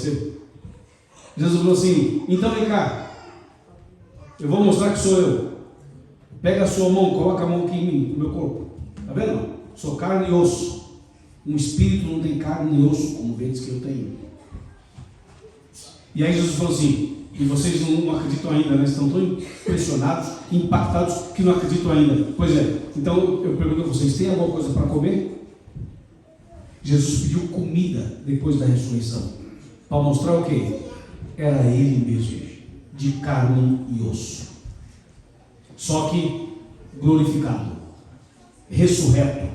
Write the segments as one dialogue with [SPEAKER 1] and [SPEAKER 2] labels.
[SPEAKER 1] Jesus falou assim: então vem cá, eu vou mostrar que sou eu. Pega a sua mão, coloca a mão aqui em mim, no meu corpo. Está vendo? Sou carne e osso. Um espírito não tem carne e osso, como vedes que eu tenho. E aí Jesus falou assim: e vocês não acreditam ainda, né? Estão tão impressionados, impactados, que não acreditam ainda. Pois é, então eu pergunto a vocês: tem alguma coisa para comer? Jesus pediu comida depois da ressurreição, para mostrar o que? Era Ele mesmo, de carne e osso, só que glorificado, ressurreto.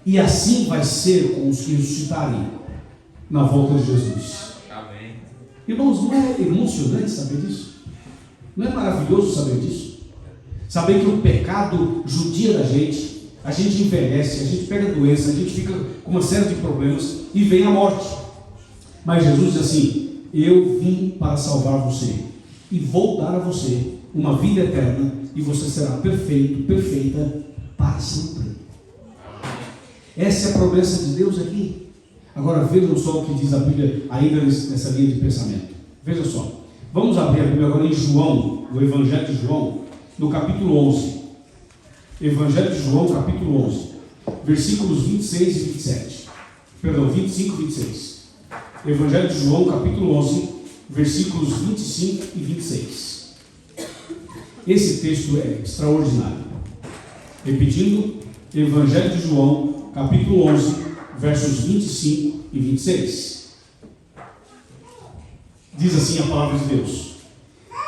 [SPEAKER 1] E assim vai ser com os que ressuscitarem na volta de Jesus.
[SPEAKER 2] Amém.
[SPEAKER 1] Irmãos, não é emocionante saber disso? Não é maravilhoso saber disso? Saber que o pecado judia da gente, a gente envelhece, a gente pega doença, a gente fica com uma série de problemas e vem a morte. Mas Jesus diz assim: eu vim para salvar você e vou dar a você uma vida eterna, e você será perfeito, perfeita para sempre. Essa é a promessa de Deus aqui. Agora vejam só o que diz a Bíblia ainda nessa linha de pensamento. Veja só, vamos abrir a Bíblia agora em João, no Evangelho de João, no capítulo 11. Evangelho de João, capítulo 11, versículos 26 e 27. Perdão, 25 e 26. Evangelho de João, capítulo 11, versículos 25 e 26. Esse texto é extraordinário. Repetindo, Evangelho de João, capítulo 11, versos 25 e 26. Diz assim a palavra de Deus: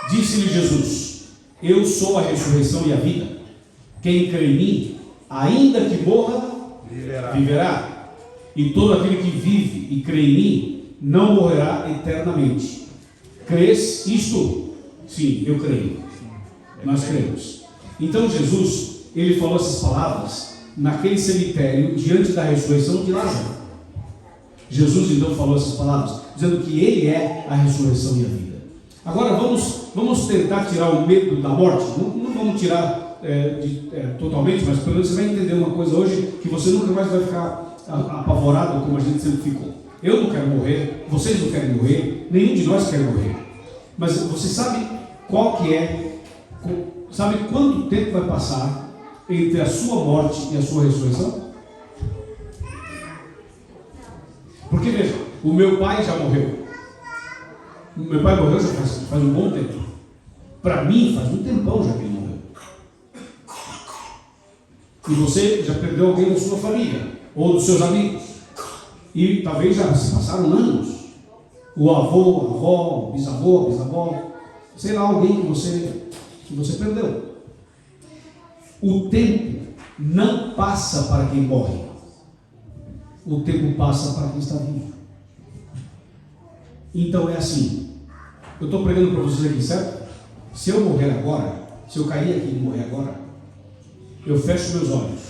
[SPEAKER 1] disse-lhe Jesus: eu sou a ressurreição e a vida. Quem crê em mim, ainda que morra, viverá. E todo aquele que vive e crê em mim não morrerá eternamente. Crês isto? Sim, eu creio. Nós cremos. Então Jesus, ele falou essas palavras naquele cemitério, diante da ressurreição de Lázaro. Jesus então falou essas palavras, dizendo que Ele é a ressurreição e a vida. Agora vamos tentar tirar o medo da morte. Não vamos tirar totalmente, mas pelo menos você vai entender uma coisa hoje, que você nunca mais vai ficar apavorado como a gente sempre ficou. Eu não quero morrer, vocês não querem morrer, nenhum de nós quer morrer. Mas você sabe qual que é, sabe quanto tempo vai passar entre a sua morte e a sua ressurreição? Porque veja, o meu pai já morreu. O meu pai morreu já faz um bom tempo. Para mim faz um tempão já que ele morreu. E você já perdeu alguém da sua família ou dos seus amigos, e talvez já se passaram anos. O avô, a avó, o bisavô, a bisavó, sei lá, alguém que você perdeu. O tempo não passa para quem morre, o tempo passa para quem está vivo. Então é assim, eu estou pregando para vocês aqui, certo? Se eu morrer agora, se eu cair aqui e morrer agora, eu fecho meus olhos,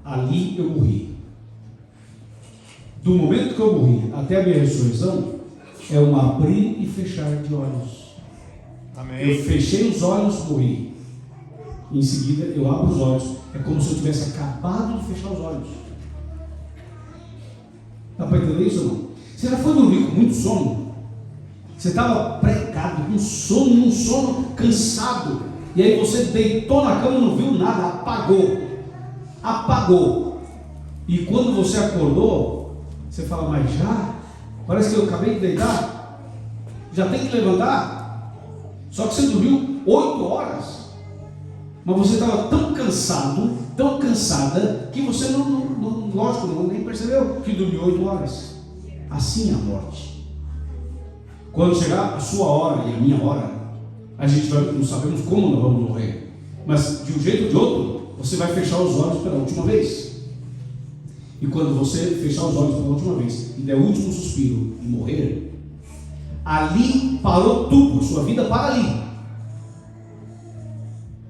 [SPEAKER 1] ali eu morri. Do momento que eu morri até a minha ressurreição, é um abrir e fechar de olhos.
[SPEAKER 2] Amém.
[SPEAKER 1] Eu fechei os olhos, morri. Em seguida eu abro os olhos, é como se eu tivesse acabado de fechar os olhos. Dá para entender isso ou não? Você já foi dormir com muito sono? Você estava pregado, com sono, um sono cansado, e aí você deitou na cama e não viu nada, apagou. E quando você acordou, você fala: mas já? Parece que eu acabei de deitar, já tem que levantar. Só que você dormiu 8 horas, mas você estava tão cansado, tão cansada, que você lógico, nem percebeu que dormiu 8 horas. Assim é a morte. Quando chegar a sua hora e a minha hora, a gente não sabemos como nós vamos morrer, mas de um jeito ou de outro, você vai fechar os olhos pela última vez. E quando você fechar os olhos pela última vez e der o último suspiro e morrer, ali parou tudo, a sua vida para ali.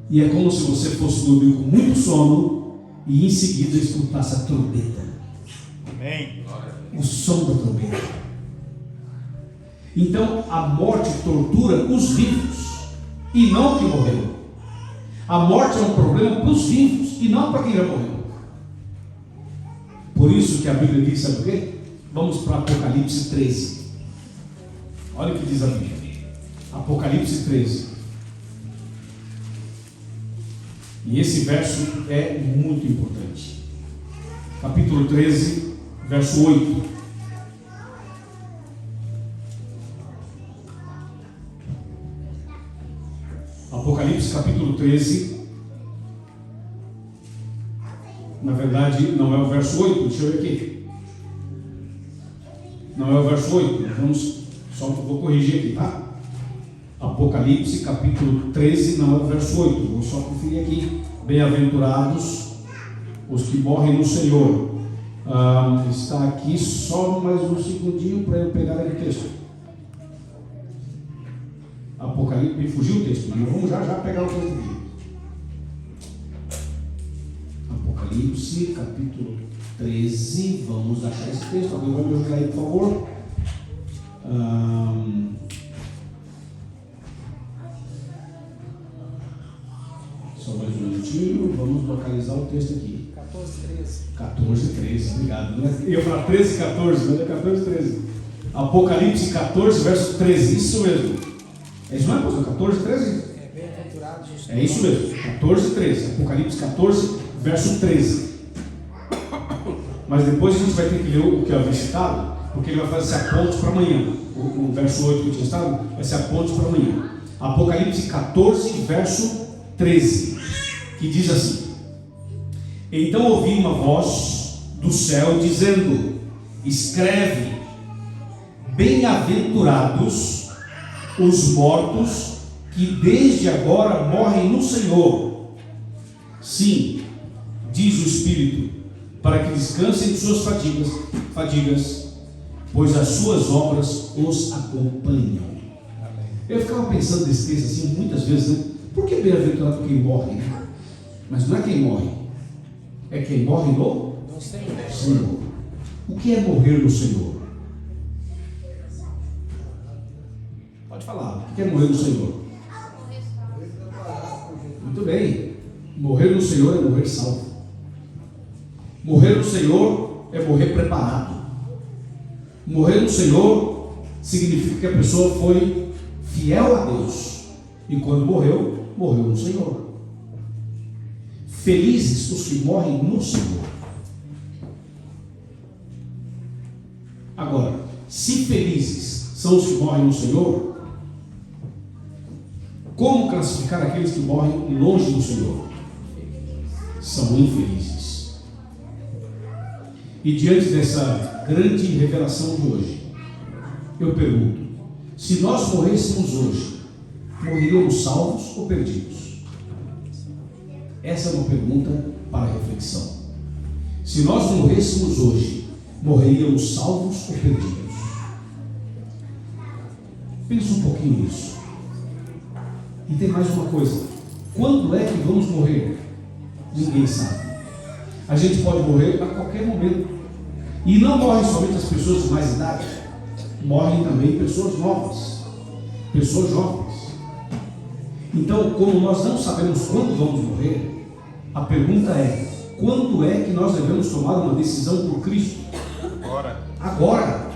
[SPEAKER 1] E é como se você fosse dormir com muito sono e em seguida escutasse a trombeta.
[SPEAKER 2] Amém.
[SPEAKER 1] O som da trombeta. Então a morte tortura os vivos e não o que morreu. A morte é um problema para os vivos e não para quem já morreu. Por isso que a Bíblia diz, sabe o quê? Vamos para Apocalipse 13. Olha o que diz a Bíblia. Apocalipse 13. E esse verso é muito importante. Capítulo 13, verso 8. Apocalipse capítulo 13. Na verdade, não é o verso 8. Deixa eu ver aqui. Não é o verso 8. Vamos, só vou corrigir aqui, tá? Apocalipse capítulo 13, não é o verso 8. Vou só conferir aqui. Bem-aventurados os que morrem no Senhor. Está aqui só mais um segundinho para eu pegar aquele texto. Apocalipse, me fugiu o texto, mas nós vamos já pegar o texto aqui. Apocalipse capítulo 13. Vamos achar esse texto. Alguém vai me ajudar aí, por favor? Só mais um minutinho, vamos localizar o texto aqui. 14:13, obrigado. Eu ia falar 13:14, mas é 14:13. Apocalipse 14, verso 13, isso mesmo. É isso mesmo, pastor? 14:13? É isso mesmo, 14:13. Apocalipse 14, verso 13. Mas depois a gente vai ter que ler o que eu havia citado, porque ele vai fazer essa ponte para amanhã. O verso 8 que eu tinha citado vai ser a ponte para amanhã. Apocalipse 14, verso 13, que diz assim: então ouvi uma voz do céu dizendo: escreve, bem-aventurados os mortos que desde agora morrem no Senhor. Sim, diz o Espírito, para que descansem de suas fadigas, pois as suas obras os acompanham. Eu ficava pensando nesse texto assim muitas vezes, né? Por que bem-aventurado quem morre? Mas não é quem morre, é quem morre no Senhor. O que é morrer no Senhor? Pode falar, o que é morrer no Senhor? Muito bem, morrer no Senhor é morrer salvo. Morrer no Senhor é morrer preparado. Morrer no Senhor significa que a pessoa foi fiel a Deus, e quando morreu, morreu no Senhor. Felizes os que morrem no Senhor. Agora, se felizes são os que morrem no Senhor, como classificar aqueles que morrem longe do Senhor? São infelizes. E diante dessa grande revelação de hoje, eu pergunto: se nós morrêssemos hoje, morreríamos salvos ou perdidos? Essa é uma pergunta para reflexão. Se nós morrêssemos hoje, morreríamos salvos ou perdidos? Pense um pouquinho nisso. E tem mais uma coisa: quando é que vamos morrer? Ninguém sabe. A gente pode morrer a qualquer momento. E não morrem somente as pessoas de mais idade, morrem também pessoas novas, pessoas jovens. Então, como nós não sabemos quando vamos morrer, a pergunta é: quando é que nós devemos tomar uma decisão por Cristo? Agora,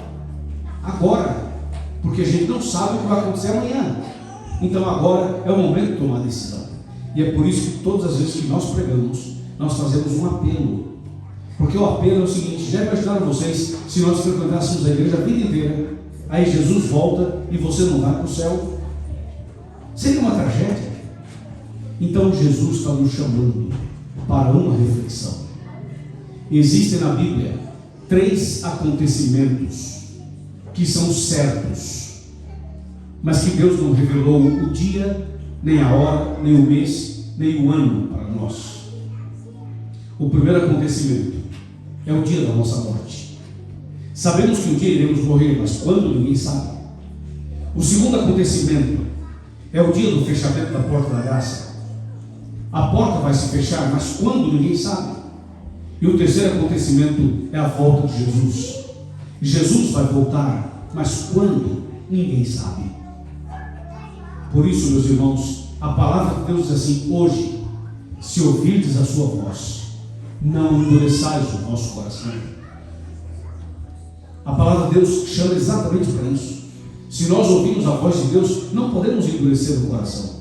[SPEAKER 1] porque a gente não sabe o que vai acontecer amanhã. Então agora é o momento de tomar a decisão. E é por isso que todas as vezes que nós pregamos, nós fazemos um apelo. Porque o apelo é o seguinte: já imaginaram vocês se nós frequentássemos a igreja a vida inteira, aí Jesus volta e você não vai para o céu? Seria uma tragédia. Então Jesus está nos chamando para uma reflexão. Existem na Bíblia 3 acontecimentos que são certos, mas que Deus não revelou o dia, nem a hora, nem o mês, nem o ano para nós. O primeiro acontecimento é o dia da nossa morte. Sabemos que um dia iremos morrer, mas quando? Ninguém sabe. O segundo acontecimento é o dia do fechamento da porta da graça. A porta vai se fechar, mas quando? Ninguém sabe. E o terceiro acontecimento é a volta de Jesus. Jesus vai voltar, mas quando? Ninguém sabe. Por isso, meus irmãos, a palavra de Deus diz assim: hoje, se ouvirdes a sua voz, não endureçais o vosso coração. A palavra de Deus chama exatamente para isso. Se nós ouvirmos a voz de Deus, não podemos endurecer o coração.